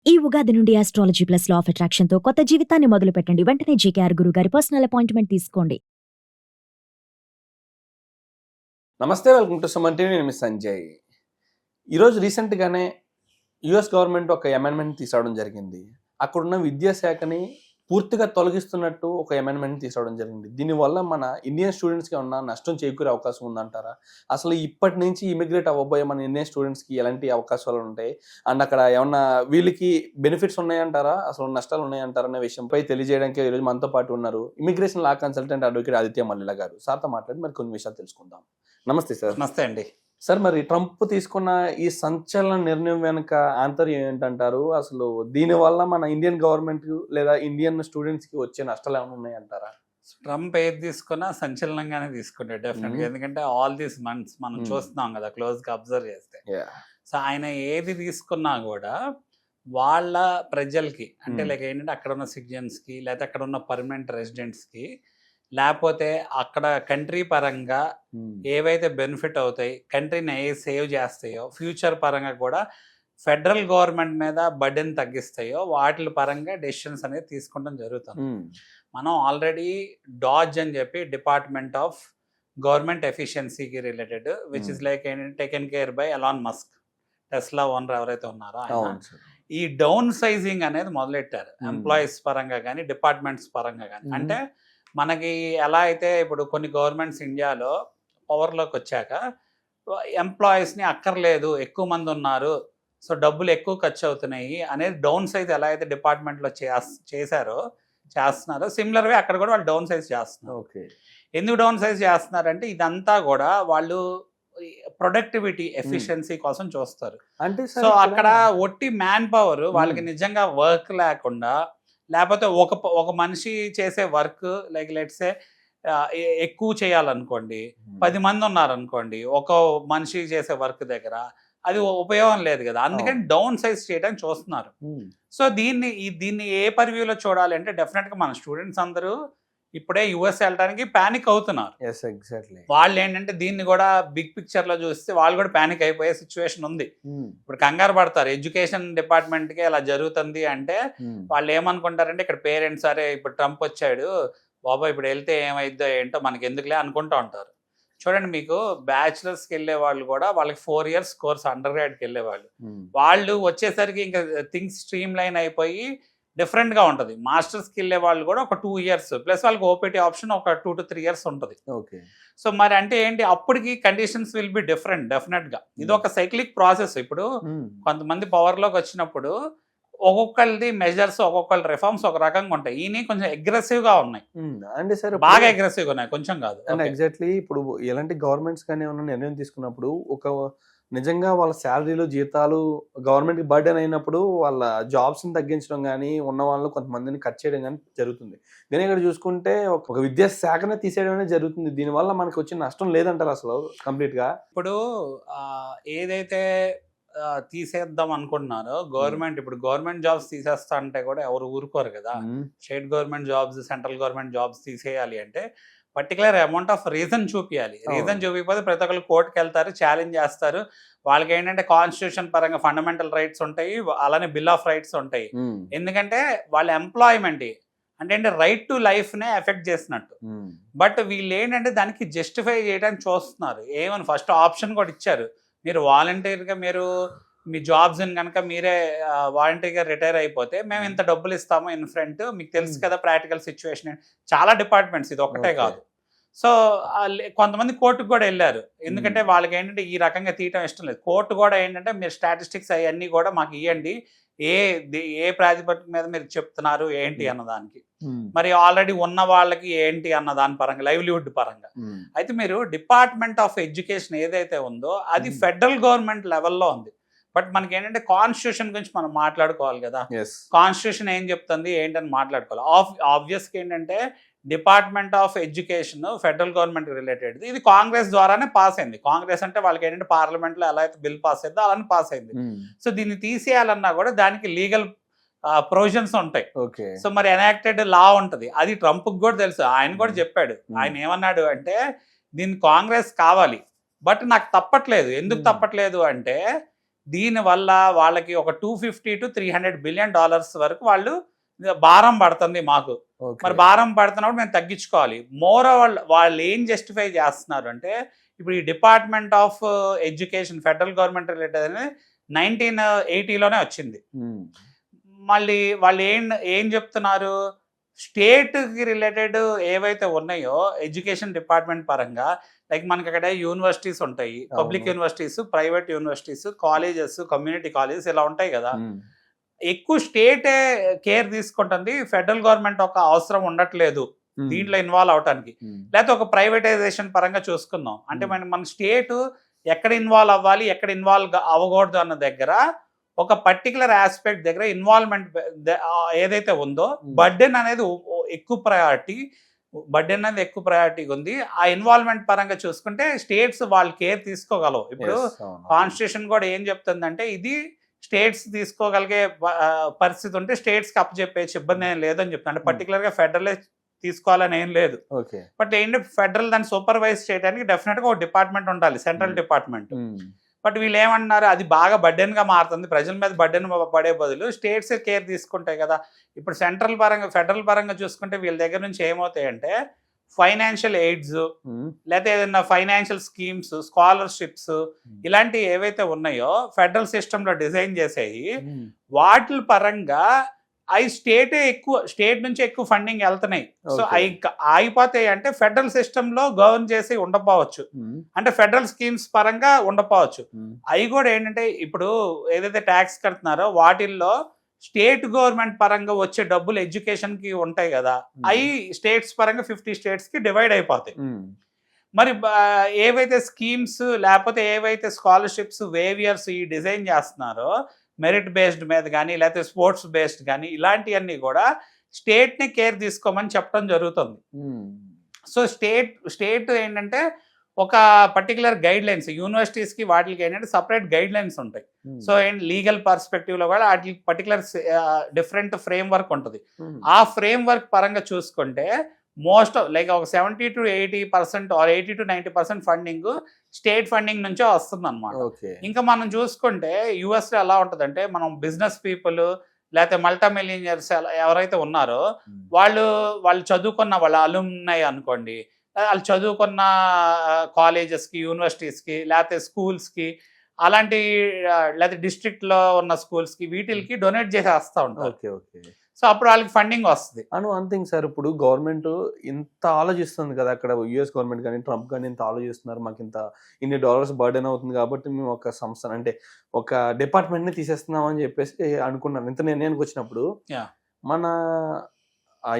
ఈ ఉగాది నుండి astrology plus law of attraction తో కొత్త జీవితాన్ని మొదలు పెట్టండి. వెంటనే జీకేఆర్ గురువు గారి పర్సనల్ అపాయింట్మెంట్ తీసుకోండి. నమస్తే, వెల్కమ్ టు సుమన్ టీవీ. నేను మీ సంజయ్. ఈరోజు రీసెంట్గానే యుఎస్ గవర్నమెంట్ ఒక అమెండ్మెంట్ తీసుకురావడం జరిగింది. అక్కడున్న విద్యాశాఖని పూర్తిగా తొలగిస్తున్నట్టు ఒక అమెండ్మెంట్ తీసుకురావడం జరిగింది. దీనివల్ల మన ఇండియన్ స్టూడెంట్స్కి ఏమన్నా నష్టం చేకూరే అవకాశం ఉందంటారా? అసలు ఇప్పటి నుంచి ఇమిగ్రేట్ అవ్వబోయే మన ఇండియన్ స్టూడెంట్స్కి ఎలాంటి అవకాశాలు ఉంటాయి, అండ్ అక్కడ ఏమన్నా వీళ్ళకి బెనిఫిట్స్ ఉన్నాయంటారా, అసలు నష్టాలు ఉన్నాయంటారా అనే విషయంపై తెలియజేయడానికి ఈరోజు మనతో పాటు ఉన్నారు immigration law consultant advocate Aditya Mallila గారు. సార్తో మాట్లాడి మరి కొన్ని విషయాలు తెలుసుకుందాం. నమస్తే సార్. నమస్తే అండి. సార్, మరి ట్రంప్ తీసుకున్న ఈ సంచలన నిర్ణయం వెనుక ఆంతర్యం ఏంటంటారు? అసలు దీనివల్ల మన ఇండియన్ గవర్నమెంట్ లేదా ఇండియన్ స్టూడెంట్స్ కి వచ్చే నష్టాలు ఏమైనా ఉన్నాయంటారా? ట్రంప్ ఏది తీసుకున్నా సంచలనంగానే తీసుకుంటాడు డెఫినెట్ గా. ఎందుకంటే ఆల్ దీస్ మంత్స్ మనం చూస్తున్నాం కదా క్లోజ్ గా అబ్జర్వ్ చేస్తే. సో ఆయన ఏది తీసుకున్నా కూడా వాళ్ళ ప్రజలకి అంటే లైక్ ఏంటంటే అక్కడ ఉన్న సిటిజన్స్ కి లేకపోతే అక్కడ ఉన్న పర్మనెంట్ రెసిడెంట్స్ కి లేకపోతే అక్కడ కంట్రీ పరంగా ఏవైతే బెనిఫిట్ అవుతాయి, కంట్రీని ఏ సేవ్ చేస్తాయో, ఫ్యూచర్ పరంగా కూడా ఫెడరల్ గవర్నమెంట్ మీద బర్డెన్ తగ్గిస్తాయో వాటి పరంగా డెసిషన్స్ అనేది తీసుకోవడం జరుగుతుంది. మనం ఆల్రెడీ డాజ్ అని చెప్పి డిపార్ట్మెంట్ ఆఫ్ గవర్నమెంట్ ఎఫిషియన్సీకి related which is like taken care by Elon Musk, Tesla owner ఎవరైతే ఉన్నారో ఆయన ఈ డౌన్ సైజింగ్ అనేది మొదలెట్టారు. ఎంప్లాయీస్ పరంగా కానీ డిపార్ట్మెంట్స్ పరంగా కానీ. అంటే మనకి ఎలా అయితే ఇప్పుడు కొన్ని గవర్నమెంట్స్ ఇండియాలో పవర్లోకి వచ్చాక ఎంప్లాయీస్ని అక్కర్లేదు, ఎక్కువ మంది ఉన్నారు, సో డబ్బులు ఎక్కువ ఖర్చు అవుతున్నాయి అనేది డౌన్ సైజ్ ఎలా అయితే డిపార్ట్మెంట్లో చేస్తున్నారో సిమిలర్గా అక్కడ కూడా వాళ్ళు డౌన్ సైజ్ చేస్తున్నారు. ఓకే, ఎందుకు డౌన్ సైజ్ చేస్తున్నారంటే ఇదంతా కూడా వాళ్ళు ప్రొడక్టివిటీ ఎఫిషియన్సీ కోసం చూస్తారు. అంటే సో అక్కడ ఒట్టి మ్యాన్ పవర్ వాళ్ళకి నిజంగా వర్క్ లేకుండా, లేకపోతే ఒక మనిషి చేసే వర్క్ లైక్ లెట్సే ఎక్కువ చేయాలనుకోండి, 10 మంది ఉన్నారనుకోండి ఒక మనిషి చేసే వర్క్ దగ్గర, అది ఉపయోగం లేదు కదా. అందుకని డౌన్ సైజ్ చేయడానికి చూస్తున్నారు. సో దీన్ని ఏ పరివ్యూలో చూడాలి అంటే డెఫినెట్గా మన స్టూడెంట్స్ అందరూ ఇప్పుడే యుఎస్ వెళ్ళడానికి ప్యానిక్ అవుతున్నారు. వాళ్ళు ఏంటంటే దీన్ని కూడా బిగ్ పిక్చర్ లో చూస్తే వాళ్ళు కూడా ప్యానిక్ అయిపోయే సిచ్యువేషన్ ఉంది. ఇప్పుడు కంగారు పడతారు. ఎడ్యుకేషన్ డిపార్ట్మెంట్ కి అలా జరుగుతుంది అంటే వాళ్ళు ఏమనుకుంటారంటే ఇక్కడ పేరెంట్స్ సరే ఇప్పుడు ట్రంప్ వచ్చాడు బాబా ఇప్పుడు వెళ్తే ఏమైద్దో ఏంటో మనకి ఎందుకులే అనుకుంటూ ఉంటారు. చూడండి, మీకు బ్యాచిలర్స్కి వెళ్ళే వాళ్ళు కూడా వాళ్ళకి 4 years కోర్స్ అండర్ గ్రాడ్కి వెళ్ళే వాళ్ళు వచ్చేసరికి ఇంకా థింగ్స్ స్ట్రీమ్ లైన్ అయిపోయి డిఫరెంట్గా ఉంటుంది. మాస్టర్స్కి వెళ్ళే వాళ్ళు కూడా ఒక 2 years ప్లస్ వాళ్ళకి ఓపీటీ ఆప్షన్ ఒక 2 to 3 years ఉంటుంది. ఓకే, సో మరి అంటే ఏంటి, అప్పటికి కండిషన్స్ విల్ బి డిఫరెంట్ డెఫినెట్గా. ఇది ఒక సైక్లిక్ ప్రాసెస్. ఇప్పుడు కొంతమంది పవర్లోకి వచ్చినప్పుడు ఒక్కొక్కరిది మెజర్స్, ఒక్కొక్కరి రిఫార్మ్స్ ఒక రకంగా ఉంటాయి. ఈయన కొంచెం అగ్రెసివ్గా ఉన్నాయి. అంటే సార్ బాగా అగ్రెసివ్గా ఉన్నాయి, కొంచెం కాదు. ఎగ్జాక్ట్లీ ఇప్పుడు ఎలాంటి గవర్నమెంట్స్ కానీ ఏమన్నా నిర్ణయం తీసుకున్నప్పుడు ఒక నిజంగా వాళ్ళ శాలరీలు జీతాలు గవర్నమెంట్కి బర్డెన్ అయినప్పుడు వాళ్ళ జాబ్స్ని తగ్గించడం కానీ ఉన్న వాళ్ళు కొంతమందిని కట్ చేయడం కానీ జరుగుతుంది. కానీ ఇక్కడ చూసుకుంటే ఒక విద్యాశాఖనే తీసేయడం అనేది జరుగుతుంది. దీనివల్ల మనకి వచ్చిన నష్టం లేదంటారు అసలు కంప్లీట్గా? ఇప్పుడు ఏదైతే తీసేద్దాం అనుకుంటున్నారో గవర్నమెంట్, ఇప్పుడు గవర్నమెంట్ జాబ్స్ తీసేస్తా అంటే కూడా ఎవరు ఊరుకోరు కదా. State government jobs, central government jobs తీసేయాలి అంటే పర్టికులర్ అమౌంట్ ఆఫ్ రీజన్ చూపించాలి. రీజన్ చూపించకపోతే ప్రతి ఒక్కరు కోర్టుకు వెళ్తారు, ఛాలెంజ్ చేస్తారు. వాళ్ళకి ఏంటంటే కాన్స్టిట్యూషన్ పరంగా ఫండమెంటల్ రైట్స్ ఉంటాయి, అలానే బిల్ ఆఫ్ రైట్స్ ఉంటాయి. ఎందుకంటే వాళ్ళ ఎంప్లాయ్మెంట్ అంటే రైట్ టు లైఫ్నే ఎఫెక్ట్ చేసినట్టు. బట్ వీళ్ళు ఏంటంటే దానికి జస్టిఫై చేయడానికి చూస్తున్నారు. ఏమని ఫస్ట్ ఆప్షన్ కూడా ఇచ్చారు, మీరు వాలంటీర్గా మీరు మీ జాబ్స్ని కనుక మీరే వాలంటీర్గా రిటైర్ అయిపోతే మేము ఇంత డబ్బులు ఇస్తాము ఇన్ ఫ్రంట్. మీకు తెలుసు కదా ప్రాక్టికల్ సిచ్యువేషన్, చాలా డిపార్ట్మెంట్స్, ఇది ఒక్కటే కాదు. సో కొంతమంది కోర్టుకు కూడా వెళ్ళారు. ఎందుకంటే వాళ్ళకి ఏంటంటే ఈ రకంగా తీయటం ఇష్టం లేదు. కోర్టు కూడా ఏంటంటే మీరు స్టాటిస్టిక్స్ అవన్నీ కూడా మాకు ఇవ్వండి, ఏ ప్రాతిపదిక మీద మీరు చెప్తున్నారు ఏంటి అన్నదానికి, మరి ఆల్రెడీ ఉన్న వాళ్ళకి ఏంటి అన్న దాని పరంగా, లైవ్లీహుడ్ పరంగా. అయితే మీరు డిపార్ట్మెంట్ ఆఫ్ ఎడ్యుకేషన్ ఏదైతే ఉందో అది ఫెడరల్ గవర్నమెంట్ లెవెల్లో ఉంది. బట్ మనకి ఏంటంటే కాన్స్టిట్యూషన్ గురించి మనం మాట్లాడుకోవాలి కదా. కాన్స్టిట్యూషన్ ఏం చెప్తుంది ఏంటని మాట్లాడుకోవాలి. ఆబ్వియస్గా ఏంటంటే department of education federal government related. ఇది కాంగ్రెస్ ద్వారానే పాస్ అయింది. కాంగ్రెస్ అంటే వాళ్ళకి ఏంటంటే పార్లమెంట్లో ఎలా అయితే బిల్ పాస్ అయిందో అలానే పాస్ అయింది. సో దీన్ని తీసేయాలన్నా కూడా దానికి లీగల్ ప్రొవిజన్స్ ఉంటాయి. సో మరి ఎనాక్టెడ్ లా ఉంటుంది. అది ట్రంప్కి కూడా తెలుసు, ఆయన కూడా చెప్పాడు. ఆయన ఏమన్నాడు అంటే దీన్ని కాంగ్రెస్ కావాలి, బట్ నాకు తప్పట్లేదు. ఎందుకు తప్పట్లేదు అంటే దీనివల్ల వాళ్ళకి ఒక $250 to $300 బిలియన్ వరకు వాళ్ళు భారం పడుతుంది మాకు. మరి భారం పడుతున్నప్పుడు మేము తగ్గించుకోవాలి. మోర్ వాళ్ళు ఏం జస్టిఫై చేస్తున్నారు అంటే ఇప్పుడు ఈ department of education federal government related అనేది 1980లోనే వచ్చింది. మళ్ళీ వాళ్ళు ఏం చెప్తున్నారు, స్టేట్కి రిలేటెడ్ ఏవైతే ఉన్నాయో ఎడ్యుకేషన్ డిపార్ట్మెంట్ పరంగా, లైక్ మనకి అక్కడ యూనివర్సిటీస్ ఉంటాయి, public universities, private universities, colleges, community colleges ఇలా ఉంటాయి కదా. ఎక్కువ స్టేటే కేర్ తీసుకుంటుంది, ఫెడరల్ గవర్నమెంట్ ఒక అవసరం ఉండట్లేదు దీంట్లో ఇన్వాల్వ్ అవటానికి. లేకపోతే ఒక ప్రైవేటైజేషన్ పరంగా చూసుకుందాం అంటే మన స్టేట్ ఎక్కడ ఇన్వాల్వ్ అవ్వాలి, ఎక్కడ ఇన్వాల్వ్ అవ్వకూడదు అన్న దగ్గర ఒక పర్టికులర్ ఆస్పెక్ట్ దగ్గర ఇన్వాల్వ్మెంట్ ఏదైతే ఉందో బర్డెన్ అనేది ఎక్కువ ప్రయారిటీగా ఉంది. ఆ ఇన్వాల్వ్మెంట్ పరంగా చూసుకుంటే స్టేట్స్ వాళ్ళు కేర్ తీసుకోగలవు. ఇప్పుడు కాన్స్టిట్యూషన్ కూడా ఏం చెప్తుందంటే ఇది స్టేట్స్ తీసుకోగలిగే పరిస్థితి ఉంటే స్టేట్స్కి అప్పచెప్పేసి ఇబ్బంది ఏం లేదని చెప్తాను. అంటే పర్టికులర్గా ఫెడరలే తీసుకోవాలని ఏం లేదు. బట్ ఏంటి ఫెడరల్ దాన్ని సూపర్వైజ్ చేయడానికి డెఫినెట్గా ఒక డిపార్ట్మెంట్ ఉండాలి, సెంట్రల్ డిపార్ట్మెంట్. బట్ వీళ్ళు ఏమన్నారు, అది బాగా బర్డెన్గా మారుతుంది, ప్రజల మీద బర్డెన్ పడే బదులు స్టేట్స్ కేర్ తీసుకుంటాయి కదా. ఇప్పుడు ఫెడరల్ పరంగా చూసుకుంటే వీళ్ళ దగ్గర నుంచి ఏమవుతాయంటే ఫైనాన్షియల్ ఎయిడ్స్, లేకపోతే ఏదైనా ఫైనాన్షియల్ స్కీమ్స్, స్కాలర్షిప్స్ ఇలాంటివి ఏవైతే ఉన్నాయో ఫెడరల్ సిస్టంలో డిజైన్ చేసేవి, వాటి పరంగా అవి స్టేట్ నుంచి ఎక్కువ ఫండింగ్ వెళ్తున్నాయి. సో అవి ఆగిపోతాయి అంటే ఫెడరల్ సిస్టమ్ లో గవర్న్ చేసి ఉండకపోవచ్చు, అంటే ఫెడరల్ స్కీమ్స్ పరంగా ఉండకపోవచ్చు. అవి కూడా ఏంటంటే ఇప్పుడు ఏదైతే ట్యాక్స్ కడుతున్నారో వాటిల్లో స్టేట్ గవర్నమెంట్ పరంగా వచ్చే డబ్బులు ఎడ్యుకేషన్ కి ఉంటాయి కదా, అవి స్టేట్స్ పరంగా 50 states కి డివైడ్ అయిపోతాయి. మరి ఏవైతే స్కీమ్స్ లేకపోతే ఏవైతే స్కాలర్షిప్స్, వేవియర్స్ ఈ డిజైన్ చేస్తున్నారో మెరిట్ బేస్డ్ మీద కానీ లేకపోతే స్పోర్ట్స్ బేస్డ్ కానీ ఇలాంటివన్నీ కూడా స్టేట్ని కేర్ తీసుకోమని చెప్పడం జరుగుతుంది. సో స్టేట్ ఏంటంటే ఒక పర్టికులర్ గైడ్ లైన్స్ యూనివర్సిటీస్కి వాటికి ఏంటంటే సపరేట్ గైడ్ లైన్స్ ఉంటాయి. సో ఏంటి లీగల్ పర్స్పెక్టివ్లో కూడా వాటికి పర్టికులర్ డిఫరెంట్ ఫ్రేమ్ వర్క్ ఉంటుంది. ఆ ఫ్రేమ్ వర్క్ పరంగా చూసుకుంటే మోస్ట్ లైక్ ఒక 70 to 80% or 80 to 90% funding state funding నుంచే వస్తుంది అనమాట. ఇంకా మనం చూసుకుంటే యుఎస్లో ఎలా ఉంటుందంటే మనం బిజినెస్ పీపుల్ లేకపోతే మల్టీ మిలియనర్స్ ఎవరైతే ఉన్నారో వాళ్ళు చదువుకున్న వాళ్ళ అలుమ్నై అనుకోండి, వాళ్ళు చదువుకున్న కాలేజెస్కి, యూనివర్సిటీస్కి, లేకపోతే స్కూల్స్కి, అలాంటి లేకపోతే డిస్ట్రిక్ట్లో ఉన్న స్కూల్స్కి వీటికి డొనేట్ చేసేస్తూ ఉంటారు. సో అప్పుడు వాళ్ళకి ఫండింగ్ వస్తుంది. అంతింగ్ సార్, ఇప్పుడు గవర్నమెంట్ ఇంత ఆలోచిస్తుంది కదా, అక్కడ యుఎస్ గవర్నమెంట్ కానీ ట్రంప్ కానీ ఇంత ఆలోచిస్తున్నారు, మాకు ఇన్ని డాలర్స్ బర్డెన్ అవుతుంది కాబట్టి మేము ఒక సంస్థ అంటే ఒక డిపార్ట్మెంట్ని తీసేస్తున్నాం అని చెప్పేసి అనుకున్నాను. ఇంత నిర్ణయానికి వచ్చినప్పుడు మన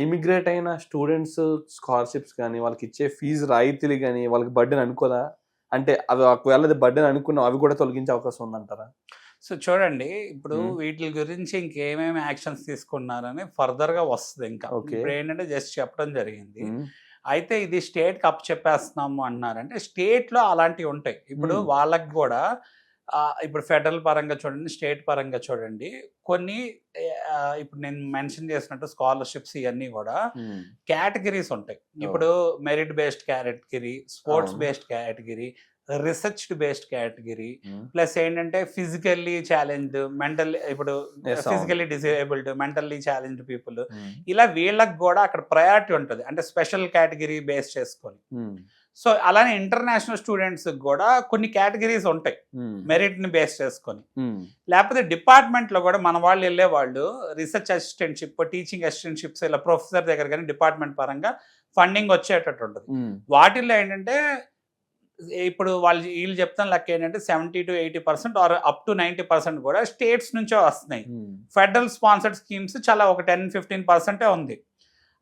ఇమిగ్రేట్ అయిన స్టూడెంట్స్ స్కాలర్షిప్స్ కానీ వాళ్ళకి ఇచ్చే ఫీజు రాయితీలు కానీ వాళ్ళకి బర్డెన్ అనుకోదా? అంటే అవి ఒకవేళ బర్డెన్ అనుకున్నాం అవి కూడా తొలగించే అవకాశం ఉందంటారా? సో చూడండి, ఇప్పుడు వీటి గురించి ఇంకేమేమి యాక్షన్స్ తీసుకున్నారని ఫర్దర్గా వస్తుంది. ఇంకా ఇప్పుడు ఏంటంటే జస్ట్ చెప్పడం జరిగింది. అయితే ఇది స్టేట్కి అప్ చెప్పేస్తున్నాము అంటున్నారంటే స్టేట్లో అలాంటివి ఉంటాయి. ఇప్పుడు వాళ్ళకి కూడా ఇప్పుడు ఫెడరల్ పరంగా చూడండి, స్టేట్ పరంగా చూడండి, కొన్ని ఇప్పుడు నేను మెన్షన్ చేసినట్టు స్కాలర్షిప్స్ ఇవన్నీ కూడా కేటగిరీస్ ఉంటాయి. ఇప్పుడు merit based category, sports based category, research based category, plus ఏంటంటే ఫిజికల్లీ ఛాలెంజ్డ్, ఇప్పుడు physically disabled, mentally challenged people, ఇలా వీళ్ళకి కూడా అక్కడ ప్రయారిటీ ఉంటుంది, అంటే స్పెషల్ కేటగిరీ బేస్ చేసుకొని. సో అలానే ఇంటర్నేషనల్ స్టూడెంట్స్ కూడా కొన్ని కేటగిరీస్ ఉంటాయి మెరిట్ ని బేస్ చేసుకొని. లేకపోతే డిపార్ట్మెంట్ లో కూడా మన వాళ్ళు వెళ్ళే వాళ్ళు రీసెర్చ్ అసిస్టెంట్షిప్, టీచింగ్ అసిస్టెంట్షిప్స్, ఇలా ప్రొఫెసర్ దగ్గర కానీ డిపార్ట్మెంట్ పరంగా ఫండింగ్ వచ్చేటట్టు ఉంటుంది. వాటిల్లో ఏంటంటే ఇప్పుడు వీళ్ళు చెప్తాను లెక్క ఏంటంటే 70 to 80% ఆర్ అప్ టు 90% కూడా స్టేట్స్ నుంచే వస్తున్నాయి. ఫెడరల్ స్పాన్సర్డ్ స్కీమ్స్ చాలా ఒక 10-15% ఉంది.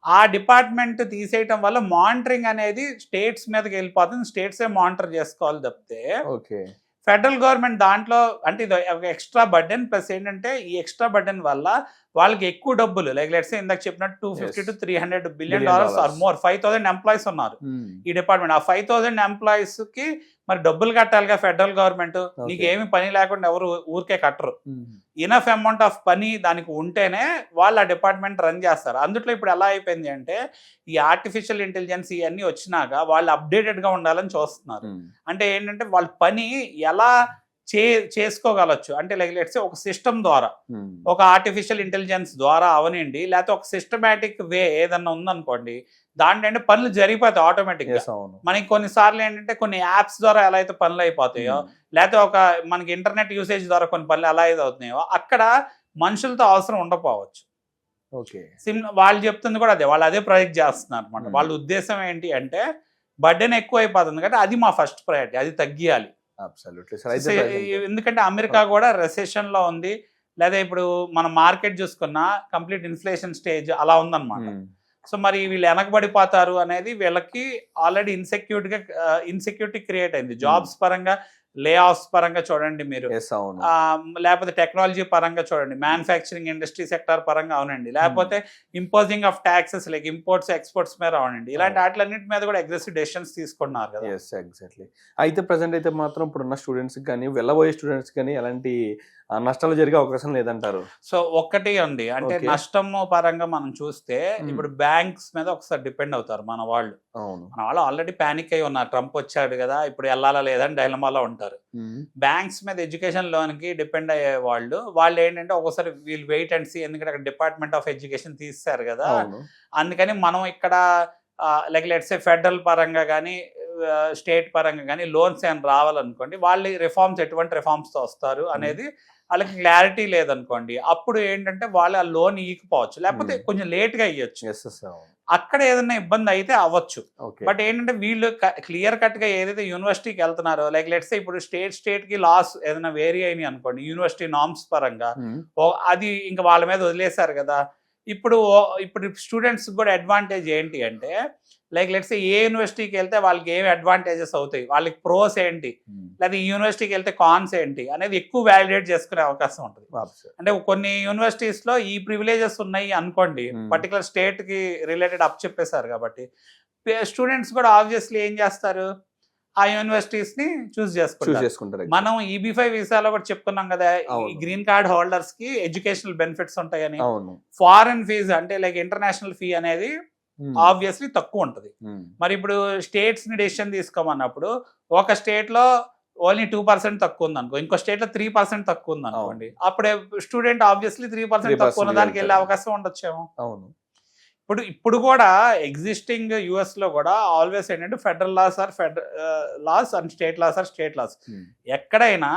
ఆ డిపార్ట్మెంట్ తీసేయటం వల్ల మానిటరింగ్ అనేది స్టేట్స్ మీదకి వెళ్ళిపోతుంది, స్టేట్సే మానిటర్ చేసుకోవాలి తప్పితే ఫెడరల్ గవర్నమెంట్ దాంట్లో అంటే ఇది ఒక ఎక్స్ట్రా బర్డెన్. ప్లస్ ఏంటంటే ఈ ఎక్స్ట్రా బర్డెన్ వల్ల వాళ్ళకి ఎక్కువ డబ్బులు లైక్ లెట్స్ ఇందాక చెప్పినట్టు $250 to $300 billion or more, 5,000 employees ఉన్నారు ఈ డిపార్ట్మెంట్. ఆ 5,000 ఎంప్లాయీస్ కి మరి డబ్బులు కట్టాలిగా ఫెడరల్ గవర్నమెంట్. నీకు ఏమి పని లేకుండా ఎవరు ఊరికే కట్టరు. ఇనఫ్ అమౌంట్ ఆఫ్ పని దానికి ఉంటేనే వాళ్ళు ఆ డిపార్ట్మెంట్ రన్ చేస్తారు. అందుట్లో ఇప్పుడు ఎలా అయిపోయింది అంటే ఈ ఆర్టిఫిషియల్ ఇంటెలిజెన్స్ ఇవన్నీ వచ్చినాక వాళ్ళు అప్డేటెడ్ గా ఉండాలని చూస్తున్నారు. అంటే ఏంటంటే వాళ్ళ పని ఎలా చేసుకోగలచ్చు. అంటే లైక్ లెట్స్ ఒక సిస్టమ్ ద్వారా, ఒక ఆర్టిఫిషియల్ ఇంటెలిజెన్స్ ద్వారా అవనండి, లేకపోతే ఒక సిస్టమేటిక్ వే ఏదన్నా ఉందనుకోండి, దాంట్లో అంటే పనులు జరిగిపోతాయి ఆటోమేటిక్ గా. మనకి కొన్నిసార్లు ఏంటంటే కొన్ని యాప్స్ ద్వారా ఎలా అయితే పనులు అయిపోతాయో, లేకపోతే మనకి ఇంటర్నెట్ యూసేజ్ ద్వారా కొన్ని పనులు ఎలా అయితే అవుతున్నాయో, అక్కడ మనుషులతో అవసరం ఉండకపోవచ్చు. వాళ్ళు చెప్తుంది కూడా అదే, వాళ్ళు అదే ప్రొజెక్ట్ చేస్తున్నారు అనమాట. వాళ్ళ ఉద్దేశం ఏంటి అంటే బర్డెన్ ఎక్కువ అయిపోతుంది కాబట్టి అది మా ఫస్ట్ ప్రయారిటీ, అది తగ్గియాలి. ఎందుకంటే అమెరికా కూడా రెసెషన్ లో ఉంది, లేదా ఇప్పుడు మన మార్కెట్ చూసుకున్నా కంప్లీట్ ఇన్ఫ్లేషన్ స్టేజ్ అలా ఉందన్నమాట. సో మరి వీళ్ళు వెనకబడిపోతారు అనేది వీళ్ళకి ఆల్రెడీ ఇన్సెక్యూరిటీ క్రియేట్ అయింది. జాబ్స్ పరంగా, లే ఆఫ్స్ పరంగా చూడండి మీరు, లేకపోతే టెక్నాలజీ పరంగా చూడండి, మ్యానుఫ్యాక్చరింగ్ ఇండస్ట్రీ సెక్టర్ పరంగా అవునండి, లేకపోతే imposing of taxes like imports exports మీద అవునండి, ఇలాంటి వాటిలన్నింటి మీద కూడా అగ్రెసివ్ డెసిషన్స్ తీసుకున్నారు కదా. ఎగ్జాక్ట్లీ. అయితే ప్రజెంట్ అయితే మాత్రం ఇప్పుడున్న స్టూడెంట్స్ కానీ వెళ్ళబోయే స్టూడెంట్స్ కానీ ఎలాంటి నష్టాలు జరిగే అవకాశం లేదంటారు? సో ఒక్కటి అండి, అంటే నష్టము పరంగా మనం చూస్తే ఇప్పుడు బ్యాంక్స్ మీద ఒకసారి డిపెండ్ అవుతారు మన వాళ్ళు. ఆల్రెడీ పానిక్ అయి ఉన్నారు, ట్రంప్ వచ్చాడు కదా ఇప్పుడు వెళ్ళాలా లేదని డైలమాలో ఉంటారు. బ్యాంక్స్ మీద ఎడ్యుకేషన్ లోన్ కి డిపెండ్ అయ్యే వాళ్ళు ఏంటంటే ఒకసారి వీళ్ళు వెయిట్ అండ్ సీ, ఎందుకంటే అక్కడ డిపార్ట్మెంట్ ఆఫ్ ఎడ్యుకేషన్ తీస్తారు కదా. అందుకని మనం ఇక్కడ లైక్ లెట్స్ సే ఫెడరల్ పరంగా కానీ స్టేట్ పరంగా కానీ లోన్స్ ఏమైనా రావాలనుకోండి, వాళ్ళు రిఫార్మ్స్ ఎటువంటి రిఫార్మ్స్తో వస్తారు అనేది వాళ్ళకి క్లారిటీ లేదనుకోండి, అప్పుడు ఏంటంటే వాళ్ళు ఆ లోన్ ఇవ్వకపోవచ్చు, లేకపోతే కొంచెం లేట్గా ఇవ్వచ్చు. అక్కడ ఏదైనా ఇబ్బంది అయితే అవ్వచ్చు. బట్ ఏంటంటే వీళ్ళు క్లియర్ కట్గా ఏదైతే యూనివర్సిటీకి వెళ్తున్నారో, లైక్ లెట్స్ ఇప్పుడు స్టేట్కి లాస్ ఏదైనా వేరీ అయినాయి అనుకోండి యూనివర్సిటీ నార్మ్స్ పరంగా, అది ఇంకా వాళ్ళ మీద వదిలేశారు కదా. ఇప్పుడు స్టూడెంట్స్ కూడా అడ్వాంటేజ్ ఏంటి అంటే, లైక్ లెట్స్ ఏ యూనివర్సిటీకి వెళ్తే వాళ్ళకి ఏమి అడ్వాంటేజెస్ అవుతాయి, వాళ్ళకి ప్రోస్ ఏంటి, లేదా ఈ యూనివర్సిటీకి వెళ్తే కాన్స్ ఏంటి అనేది ఎక్కువ వ్యాలిడేట్ చేసుకునే అవకాశం ఉంటుంది. అంటే కొన్ని యూనివర్సిటీస్ లో ఈ ప్రివిలేజెస్ ఉన్నాయి అనుకోండి, పర్టికులర్ స్టేట్ కి రిలేటెడ్ అప్ చెప్పేశారు కాబట్టి స్టూడెంట్స్ కూడా ఆబ్వియస్లీ ఏం చేస్తారు, ఆ యూనివర్సిటీస్ ని చూస్ చేసుకుంటారు. మనం EB-5 వీసాలో కూడా చెప్పుకున్నాం కదా, ఈ గ్రీన్ కార్డ్ హోల్డర్స్ కి ఎడ్యుకేషనల్ బెనిఫిట్స్ ఉంటాయని. ఫారెన్ ఫీజు అంటే లైక్ ఇంటర్నేషనల్ ఫీ అనేది ఆబ్వియస్లీ తక్కువ ఉంటుంది. మరి ఇప్పుడు స్టేట్స్ ని డెసిషన్ తీసుకోమన్నప్పుడు ఒక స్టేట్ లో ఓన్లీ 2% తక్కువ ఉంది అనుకో, ఇంకో స్టేట్ లో 3% తక్కువ ఉంది అనుకోండి, అప్పుడే స్టూడెంట్ ఆబ్వియస్లీ 3% తక్కువ ఉన్న దానికి వెళ్ళే అవకాశం ఉండొచ్చేమో. ఇప్పుడు కూడా ఎగ్జిస్టింగ్ యుఎస్ లో కూడా ఆల్వేస్ ఏంటంటే federal laws and state laws. ఎక్కడైనా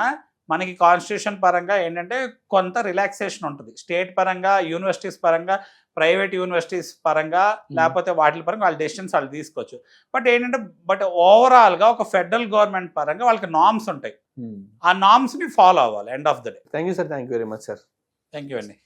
మనకి కాన్స్టిట్యూషన్ పరంగా ఏంటంటే కొంత రిలాక్సేషన్ ఉంటుంది. స్టేట్ పరంగా, యూనివర్సిటీస్ పరంగా, ప్రైవేట్ యూనివర్సిటీస్ పరంగా, లేకపోతే వాటి పరంగా వాళ్ళ డెసిషన్స్ వాళ్ళు తీసుకోవచ్చు. బట్ ఏంటంటే ఓవరాల్ గా ఒక ఫెడరల్ గవర్నమెంట్ పరంగా వాళ్ళకి నార్మ్స్ ఉంటాయి, ఆ నార్మ్స్ ని ఫాలో అవ్వాలి end of the day. Thank you sir, thank you very much sir. Thank you అండి.